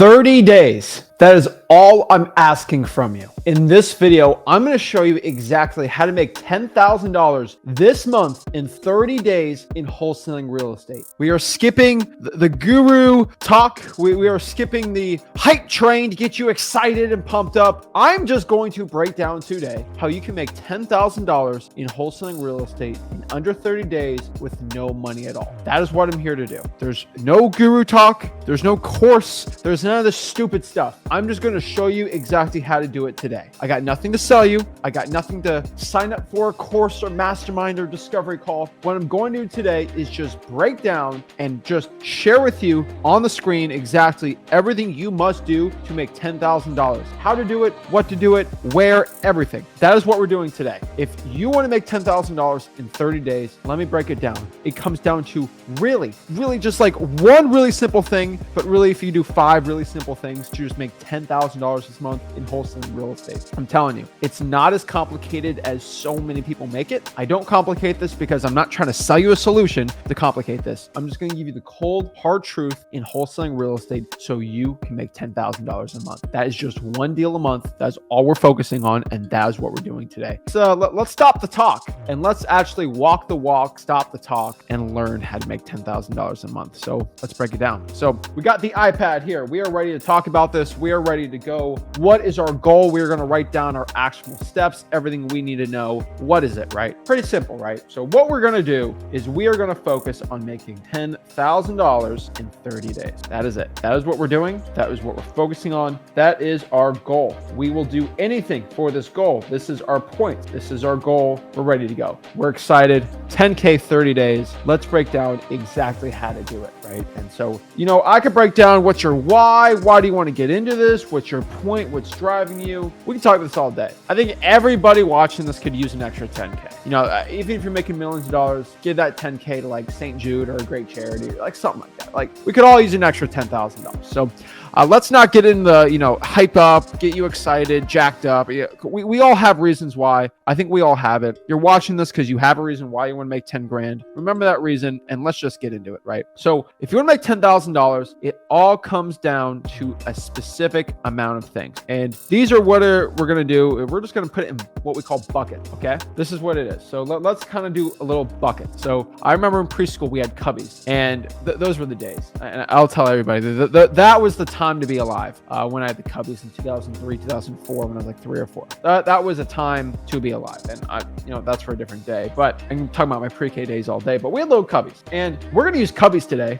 30 days. That is all I'm asking from you. In this video, I'm going to show you exactly how to make $10,000 this month in 30 days in wholesaling real estate. We are skipping the guru talk. We are skipping the hype train to get you excited and pumped up. I'm just going to break down today how you can make $10,000 in wholesaling real estate in under 30 days with no money at all. That is what I'm here to do. There's no guru talk. There's no course. There's none of this stupid stuff. I'm just going to show you exactly how to do it today. I got nothing to sell you. I got nothing to sign up for a course or mastermind or discovery call. What I'm going to do today is just break down and just share with you on the screen exactly everything you must do to make $10,000. How to do it, what to do it, where, everything. That is what we're doing today. If you want to make $10,000 in 30 days, let me break it down. It comes down to really just like one really simple thing, but really if you do 5 really simple things to just make $10,000 this month in wholesaling real estate. I'm telling you, it's not as complicated as so many people make it. I don't complicate this because I'm not trying to sell you a solution to complicate this. I'm just going to give you the cold, hard truth in wholesaling real estate so you can make $10,000 a month. That is just one deal a month. That's all we're focusing on, and that is what we're doing today. So let's stop the talk and let's actually walk the walk, stop the talk, and learn how to make $10,000 a month. So let's break it down. So we got the iPad here. We are ready to talk about this. We are ready to go. What is our goal? We're going to write down our actionable steps, everything we need to know. What is it, right? Pretty simple, right? So what we're going to do is we are going to focus on making $10,000 in 30 days. That is it. That is what we're doing. That is what we're focusing on. That is our goal. We will do anything for this goal. This is our point. This is our goal. We're ready to go. We're excited. 10K, 30 days. Let's break down exactly how to do it, right? And so, I could break down what's your why. Why do you want to get into this? What's your point? What's driving you? We can talk this all day. I think everybody watching this could use an extra 10K. Even if you're making millions of dollars, give that 10K to like St. Jude or a great charity, like something like that. Like we could all use an extra $10,000. So let's not get in the, hype up, get you excited, jacked up. We all have reasons why. I think we all have it. You're watching this because you have a reason why you want to make 10 grand. Remember that reason and let's just get into it, right? So if you want to make $10,000, it all comes down to a specific amount of things. And these are what we're going to do. We're just going to put it in what we call buckets, okay? This is what it is. So let's kind of do a little bucket. So I remember in preschool, we had cubbies and those were the days. And I'll tell everybody that was the time to be alive when I had the cubbies in 2003, 2004, when I was like 3 or 4. That was a time to be alive. And that's for a different day, but I'm talking about my pre-K days all day, but we had little cubbies and we're going to use cubbies today.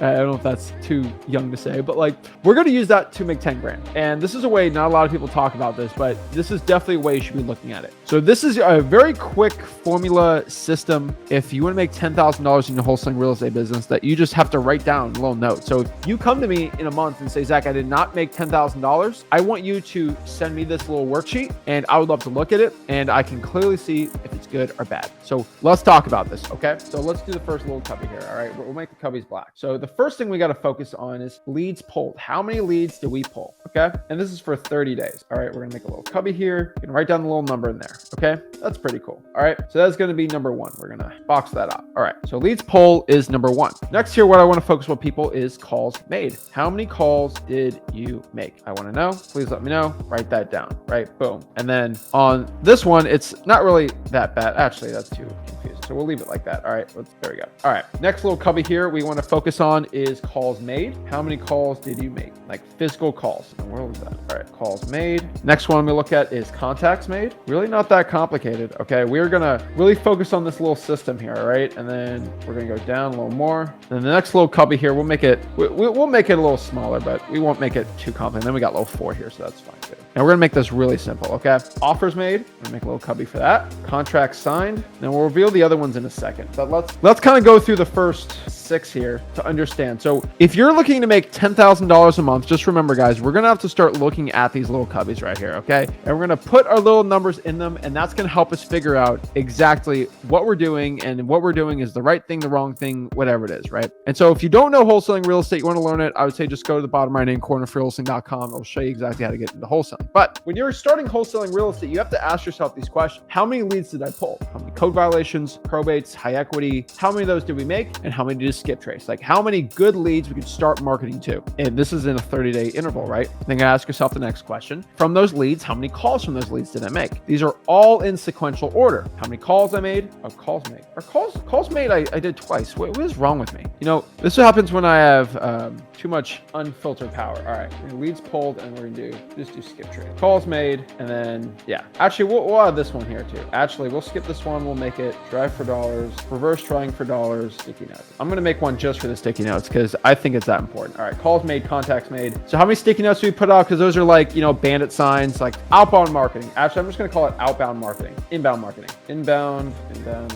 I don't know if that's too young to say, but we're going to use that to make 10 grand. And this is a way, not a lot of people talk about this, but this is definitely a way you should be looking at it. So this is a very quick formula system. If you want to make $10,000 in your wholesaling real estate business, that you just have to write down a little note. So if you come to me in a month and say, Zach, I did not make $10,000, I want you to send me this little worksheet and I would love to look at it and I can clearly see if it's good or bad. So let's talk about this. Okay. So let's do the first little cubby here. All right. We'll make the cubbies black. So the first thing we got to focus on is leads pulled. How many leads do we pull? Okay. And this is for 30 days. All right. We're going to make a little cubby here. You can write down the little number in there. Okay. That's pretty cool. All right. So that's going to be number 1. We're going to box that up. All right. So leads pull is number 1. Next here, what I want to focus with people is calls made. How many calls did you make? I want to know. Please let me know. Write that down. Right. Boom. And then on this one, it's not really that bad. Actually, that's too confusing. So we'll leave it like that. All right. There we go. All right. Next little cubby here we want to focus on is calls made. How many calls did you make? Like physical calls. And where was that? All right. Calls made. Next one we look at is contacts made. Really not that complicated. Okay. We're going to really focus on this little system here. All right. And then we're going to go down a little more. And the next little cubby here, we'll make it a little smaller, but we won't make it too complicated. Then we got little 4 here. So that's fine too. Now we're going to make this really simple. Okay. Offers made. We're going to make a little cubby for that. Contracts signed. Then we'll reveal the other ones in a second. But let's kind of go through the first 6 here to understand. So if you're looking to make $10,000 a month, just remember guys, we're going to have to start looking at these little cubbies right here. Okay. And we're going to put our little numbers in them. And that's going to help us figure out exactly what we're doing. And what we're doing is the right thing, the wrong thing, whatever it is. Right. And so if you don't know wholesaling real estate, you want to learn it, I would say just go to the bottom right hand corner for wholesaling.com. It'll show you exactly how to get into wholesaling. But when you're starting wholesaling real estate, you have to ask yourself these questions. How many leads did I pull? How many code violations, probates, high equity? How many of those did we make? And how many did skip trace, like how many good leads we could start marketing to. And this is in a 30-day interval, right? Then you ask yourself the next question. From those leads, how many calls from those leads did I make? These are all in sequential order. How many calls I made? Oh, calls made. Or calls made I did twice. What is wrong with me? This is what happens when I have too much unfiltered power. All right, leads pulled, and we're gonna just do skip trace. Calls made, and then yeah. Actually, we'll add this one here too. Actually, we'll skip this one. We'll make it drive for dollars, reverse trying for dollars, sticky notes. I'm gonna make one just for the sticky notes because I think it's that important. All right, calls made, contacts made. So how many sticky notes do we put out? Because those are like, bandit signs, like outbound marketing. Actually, I'm just gonna call it outbound marketing, inbound marketing, inbound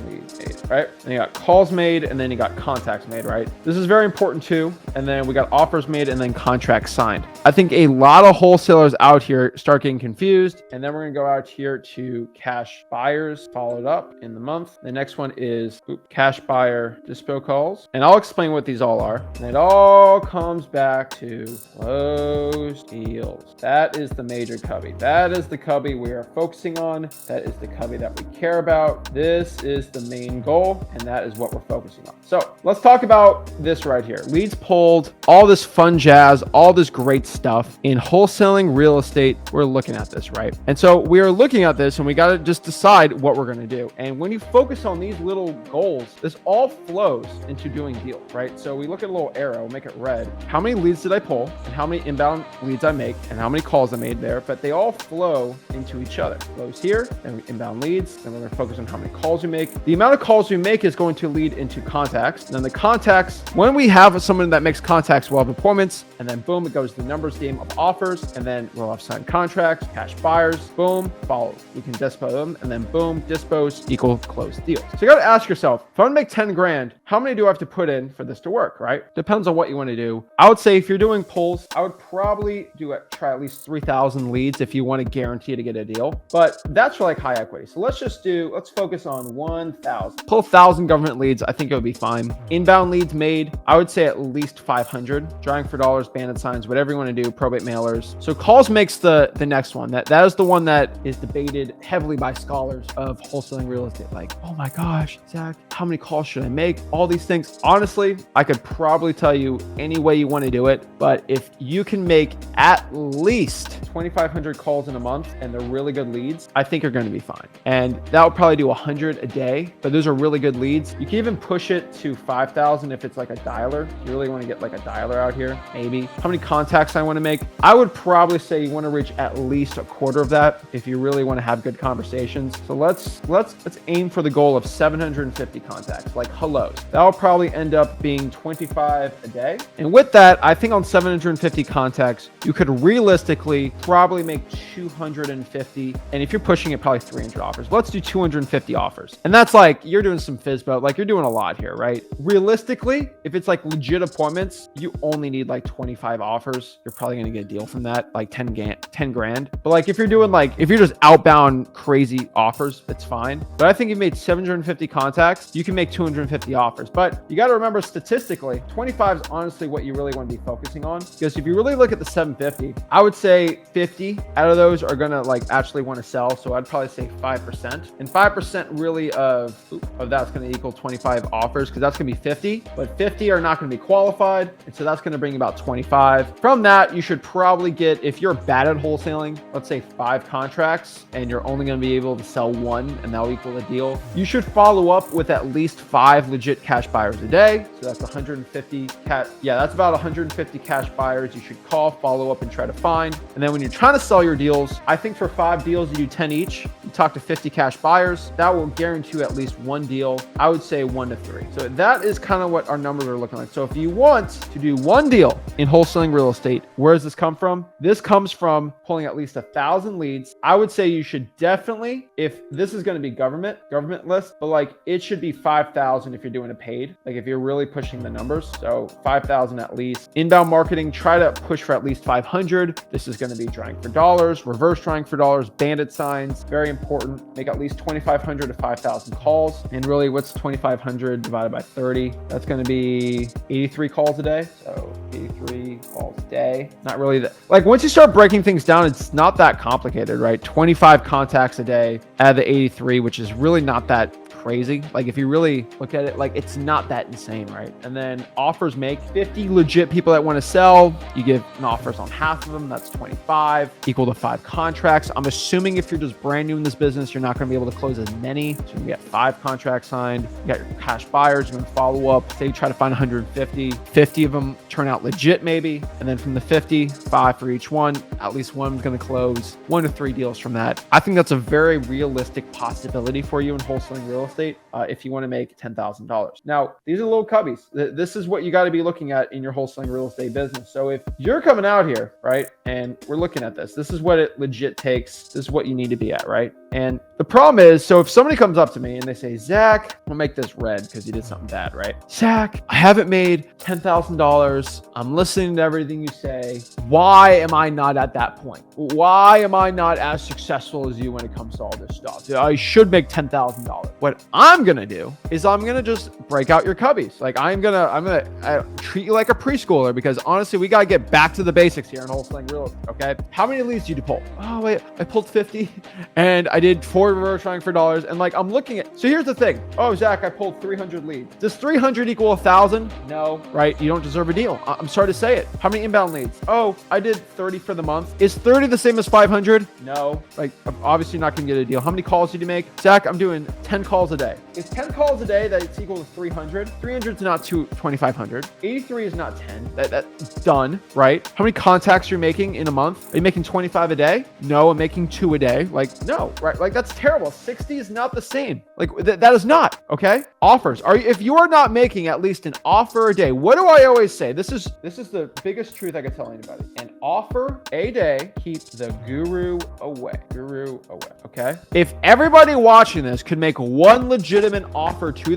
lead made, right? And you got calls made, and then you got contacts made, right? This is very important too. And then we got offers made and then contracts signed. I think a lot of wholesalers out here start getting confused. And then we're gonna go out here to cash buyers, followed up in the month. The next one is cash buyer dispo calls. And I'll explain what these all are. And it all comes back to closed deals. That is the major cubby. That is the cubby we are focusing on. That is the cubby that we care about. This is the main goal, and that is what we're focusing on. So let's talk about this right here. Leads pulled, all this fun jazz, all this great stuff. In wholesaling real estate, we're looking at this, right? And so we are looking at this, and we got to just decide what we're going to do. And when you focus on these little goals, this all flows into doing deals, right? So we look at a little arrow, make it red. How many leads did I pull, and how many inbound leads I make, and how many calls I made there, but they all flow into each other. Flows here, and inbound leads, and we're going to focus on how many calls we make. The amount of calls we make is going to lead into contacts. And then the contacts, when we have someone that makes contacts, we'll have appointments, and then boom, it goes to the numbers game of offers, and then we'll have signed contracts, cash buyers, boom, follow. We can dispo them, and then boom, dispos equal closed deals. So you got to ask yourself, if I want to make 10 grand, how many do I have to put in for this to work, right? Depends on what you want to do. I would say if you're doing pulls, I would probably try at least 3,000 leads if you want to guarantee to get a deal, but that's for like high equity. So let's focus on 1,000. Pull 1,000 government leads. I think it would be fine. Inbound leads made, I would say at least 500. Drawing for dollars, bandit signs, whatever you want to do, probate mailers. So calls makes the next one. That is the one that is debated heavily by scholars of wholesaling real estate. Like, oh my gosh, Zach, how many calls should I make? All these things. Honestly, I could probably tell you any way you want to do it, but if you can make at least 2,500 calls in a month and they're really good leads, I think you're going to be fine. And that would probably do 100 a day, but those are really good leads. You can even push it to 5,000 if it's like a dialer. You really want to get like a dialer out here, maybe. How many contacts I want to make? I would probably say you want to reach at least a quarter of that if you really want to have good conversations. So let's aim for the goal of 750 contacts, like hellos. That'll probably end up being 25 a day. And with that, I think on 750 contacts, you could realistically probably make 250. And if you're pushing it, probably 300 offers. Let's do 250 offers. And that's like, you're doing some FISBO, like you're doing a lot here, right? Realistically, if it's like legit appointments, you only need like 25 offers. You're probably going to get a deal from that, like 10 grand. But like if you're just outbound crazy offers, it's fine. But I think you made 750 contacts, you can make 250 offers. But you got to remember statistically, 25 is honestly what you really want to be focusing on. Because if you really look at the 750, I would say 50 out of those are going to like actually want to sell. So I'd probably say 5%. And 5% really of that's going to equal 25 offers because that's going to be 50. But 50 are not going to be qualified. And so that's going to bring about 25. From that, you should probably get, if you're bad at wholesaling, let's say 5 contracts, and you're only going to be able to sell 1, and that'll equal the deal. You should follow up with at least 5 legit cash buyers a day. So that's 150 that's about 150 cash buyers you should call, follow up, and try to find. And then when you're trying to sell your deals, I think for 5 deals, you do 10 each. You talk to 50 cash buyers. That will guarantee you at least 1 deal. I would say 1 to 3. So that is kind of what our numbers are looking like. So if you want to do 1 deal in wholesaling real estate, where does this come from? This comes from pulling at least 1,000 leads. I would say you should definitely, if this is going to be government list, but like it should be 5,000 if you're doing a paid, like if you're really pushing the numbers. So 5,000 at least. Inbound marketing, try to push for at least 500. This is going to be drawing for dollars, reverse drawing for dollars, bandit signs, very important. Make at least 2,500 to 5,000 calls. And really, what's 2,500 divided by 30? That's going to be 83 calls a day. So 83 calls a day. Not really that. Like once you start breaking things down, it's not that complicated, right? 25 contacts a day out of the 83, which is really not that crazy. Like if you really look at it, like it's not that insane, right? And then offers make 50 legit people that want to sell. You give an offers on half of them. That's 25, equal to 5 contracts. I'm assuming if you're just brand new in this business, you're not going to be able to close as many. So you get 5 contracts signed. You got your cash buyers. You're going to follow up. Say you try to find 150, 50 of them turn out legit maybe. And then from the 50, 5 for each one, at least one's going to close 1 to 3 deals from that. I think that's a very realistic possibility for you in wholesaling real estate if you want to make $10,000. Now, these are little cubbies. This is what you got to be looking at in your wholesaling real estate business. So if you're coming out here, right, and we're looking at this is what it legit takes. This is what you need to be at, right? And the problem is, so if somebody comes up to me and they say, Zach, I'll make this red because you did something bad, right? Zach, I haven't made $10,000. I'm listening to everything you say. Why am I not at that point? Why am I not as successful as you when it comes to all this stuff? I should make $10,000. What I'm going to do is I'm going to just break out your cubbies. Like I'm going to treat you like a preschooler because honestly, we got to get back to the basics here in wholesaling real estate. Okay. How many leads did you pull? Oh, wait, I pulled 50 and I did 4 reverse trying for dollars. And like, I'm looking at, so here's the thing. Oh, Zach, I pulled 300 leads. Does 300 equal 1,000? No, right? You don't deserve a deal. I'm sorry to say it. How many inbound leads? Oh, I did 30 for the month. Is 30 the same as 500? No, like I'm obviously not going to get a deal. How many calls did you make? Zach, I'm doing 10 calls a day. Is 10 calls a day that's equal to 300? 300 is not 2,500. 83 is not 10. That's done, right? How many contacts you're making in a month? Are you making 25 a day? No, I'm making 2 a day. Like, no, right? Like that's terrible. 60 is not the same. Like that is not, okay? Offers. If you are not making at least an offer a day, what do I always say? This is the biggest truth I could tell anybody. An offer a day keeps the guru away. Okay? If everybody watching this could make one legitimate offer to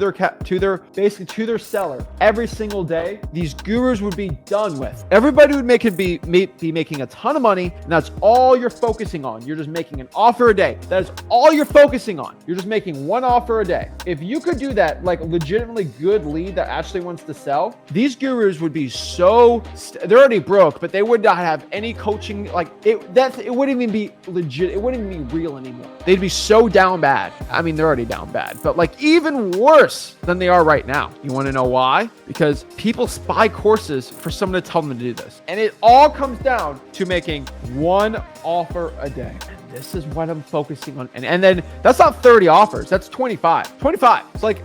their seller every single day, these gurus would be done with. Everybody would be making a ton of money, and that's all you're focusing on. You're just making an offer a day. That is all you're focusing on. You're just making one offer a day. If you could do that, like legitimately good lead that actually wants to sell, these gurus would be they're already broke, but they would not have any coaching. Like it wouldn't even be legit. It wouldn't even be real anymore. They'd be so down bad. I mean, they're already down bad, but like even worse than they are right now. You want to know why? Because people buy courses for someone to tell them to do this. And it all comes down to making one offer a day. This is what I'm focusing on. And then that's not 30 offers. That's 25. 25. It's like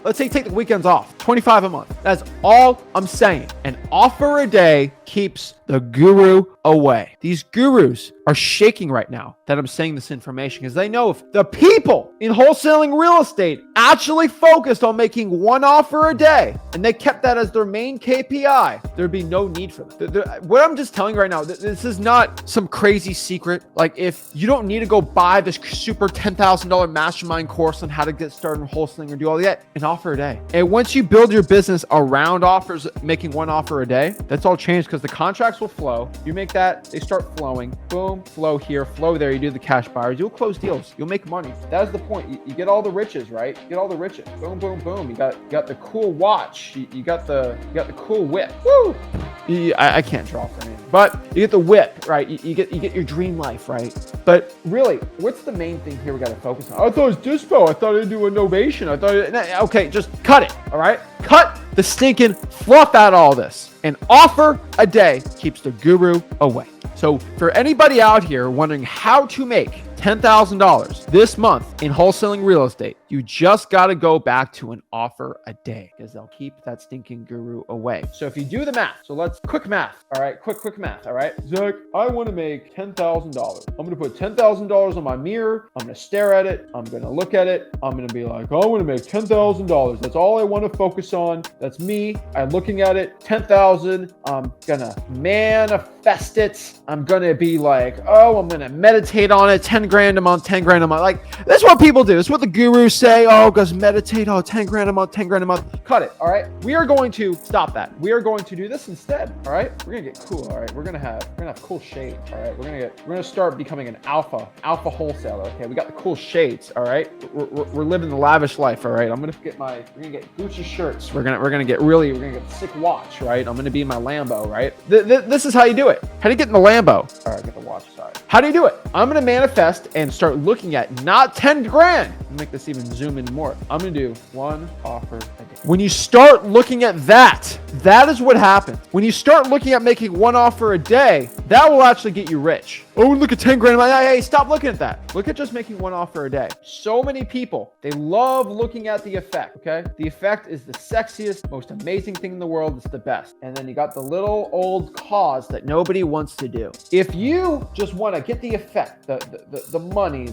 let's say take the weekends off. 25 a month. That's all I'm saying. An offer a day keeps the guru away. These gurus are shaking right now that I'm saying this information because they know if the people in wholesaling real estate actually focused on making one offer a day and they kept that as their main KPI, there'd be no need for them. What I'm just telling you right now, this is not some crazy secret. Like if you don't need to go buy this super $10,000 mastermind course on how to get started in wholesaling or do all that, an offer a day. And once you build your business around offers, making one offer a day, that's all changed because the contracts will flow. You make that, they start flowing. Boom, flow here, flow there. You do the cash buyers. You'll close deals. You'll make money. That is the point. You get all the riches, right? You get all the riches. Boom, boom, boom. You got the cool watch. You got the cool whip. Woo! I can't draw for anything, but you get the whip, right? You get your dream life, right? But really, what's the main thing here we got to focus on? I thought it was dispo. I thought I'd do innovation. Okay, just cut it. All right, cut the stinking fluff out of all this. An offer a day keeps the guru away. So for anybody out here wondering how to make $10,000 this month in wholesaling real estate, you just got to go back to an offer a day because they'll keep that stinking guru away. So if you do the math, so let's quick math. All right, quick math. All right, Zach, I want to make $10,000. I'm going to put $10,000 on my mirror. I'm going to stare at it. I'm going to look at it. I'm going to be like, I want to make $10,000. That's all I want to focus on. That's me. I'm looking at it. 10,000. I'm going to manifest it. I'm going to be like, oh, I'm going to meditate on it. 10 grand a month, 10 grand a month. Like, that's what people do. It's what the gurus say. Oh, goes meditate. Oh, 10 grand a month, 10 grand a month. Cut it. All right. We are going to stop that. We are going to do this instead. All right. We're going to get cool. All right. We're going to have cool shades. All right. We're going to start becoming an alpha wholesaler. Okay. We got the cool shades. All right. We're living the lavish life. All right. We're going to get Gucci shirts. We're going to get the sick watch. Right. I'm going to be in my Lambo. Right. This is how you do it. How do you get in the Lambo? All right. Get the watch side. How do you do it? I'm going to manifest and start looking at not 10 grand, make this even zoom in more. I'm going to do 1 offer a day. When you start looking at that, that is what happens. When you start looking at making 1 offer a day, that will actually get you rich. Oh, look at 10 grand. I'm like, hey, stop looking at that. Look at just making 1 offer a day. So many people, they love looking at the effect, okay? The effect is the sexiest, most amazing thing in the world. It's the best. And then you got the little old cause that nobody wants to do. If you just want to get the effect, the money,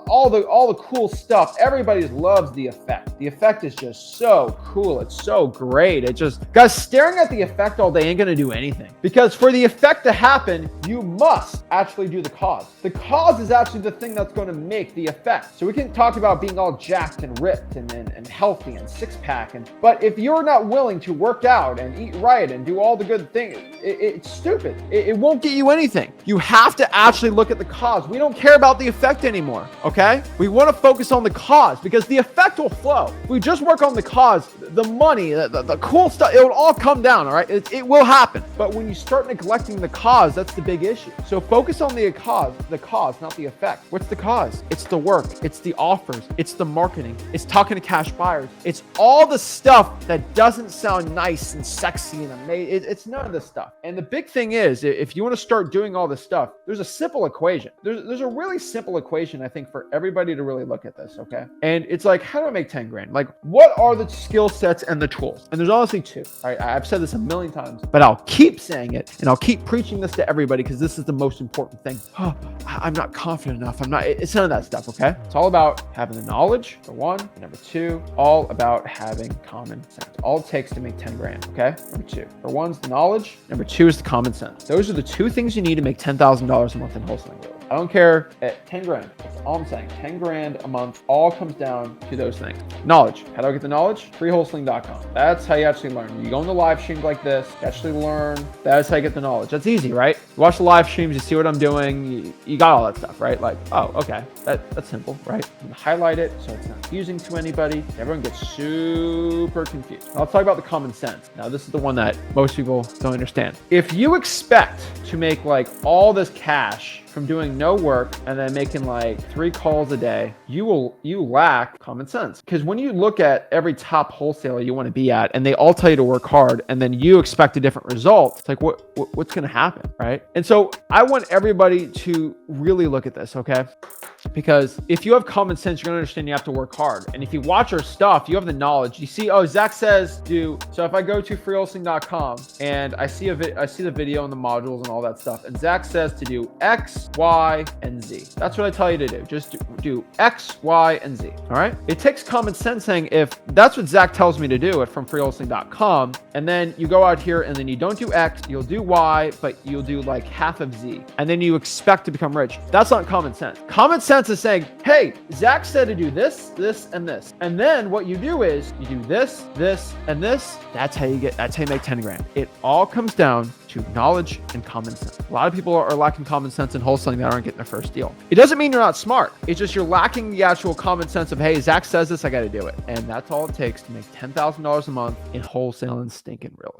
all the cool stuff, everybody loves the effect. The effect is just so cool. It's so great. It just, guys, staring at the effect all day ain't going to do anything, because for the effect to happen, you must actually do the cause. The cause is actually the thing that's going to make the effect. So we can talk about being all jacked and ripped and healthy and six-pack, but if you're not willing to work out and eat right and do all the good things, it's stupid. It won't get you anything. You have to actually look at the cause. We don't care about the effect anymore, okay? We want to focus on the cause, because the effect will flow. If we just work on the cause, the money, the cool stuff, it will all come down, all right? It will happen. But when you start neglecting the cause, that's the big issue. So focus on the cause, not the effect. What's the cause? It's the work. It's the offers. It's the marketing. It's talking to cash buyers. It's all the stuff that doesn't sound nice and sexy and amazing. It's none of this stuff. And the big thing is, if you want to start doing all this stuff, there's a simple equation. There's a really simple equation, I think, for everybody to really look at this, okay? And it's like, how do I make 10 grand? Like, what are the skill sets and the tools? And there's honestly 2. All right, I've said this a million times, but I'll keep saying it, and I'll keep preaching this to everybody, because this is the most important thing. Oh, I'm not confident enough. It's none of that stuff, okay? It's all about having the knowledge, for 1. And number 2, all about having common sense. All it takes to make 10 grand, okay? Number 2. For 1's the knowledge. Number 2 is the common sense. Those are the 2 things you need to make $10,000 a month in wholesaling. I don't care at 10 grand. That's all I'm saying. 10 grand a month all comes down to those things. Knowledge. How do I get the knowledge? Freewholesaling.com. That's how you actually learn. You go into live streams like this, you actually learn. That's how you get the knowledge. That's easy, right? You watch the live streams, you see what I'm doing, you got all that stuff, right? Like, oh, okay. That's simple, right? I'm gonna highlight it so it's not confusing to anybody. Everyone gets super confused. Now, let's talk about the common sense. Now, this is the one that most people don't understand. If you expect to make like all this cash from doing no work and then making like 3 calls a day, you lack common sense. Because when you look at every top wholesaler you want to be at, and they all tell you to work hard, and then you expect a different result, it's like, what's going to happen, right? And so I want everybody to really look at this, okay? Because if you have common sense, you're going to understand you have to work hard. And if you watch our stuff, you have the knowledge. You see, oh, Zach says do. So if I go to freewholesaling.com and I see the video and the modules and all that stuff, and Zach says to do X, Y, and Z. That's what I tell you to do. Just do X, Y, and Z. All right. It takes common sense saying, if that's what Zach tells me to do it from freewholesaling.com, and then you go out here and then you don't do X, you'll do Y, but you'll do like half of Z, and then you expect to become rich. That's not common sense. Common sense is saying, hey, Zach said to do this, this, and this. And then what you do is you do this, this, and this. That's how you make 10 grand. It all comes down to knowledge and common sense. A lot of people are lacking common sense in wholesaling that aren't getting their first deal. It doesn't mean you're not smart. It's just you're lacking the actual common sense of, hey, Zach says this, I got to do it. And that's all it takes to make $10,000 a month in wholesaling stinking real.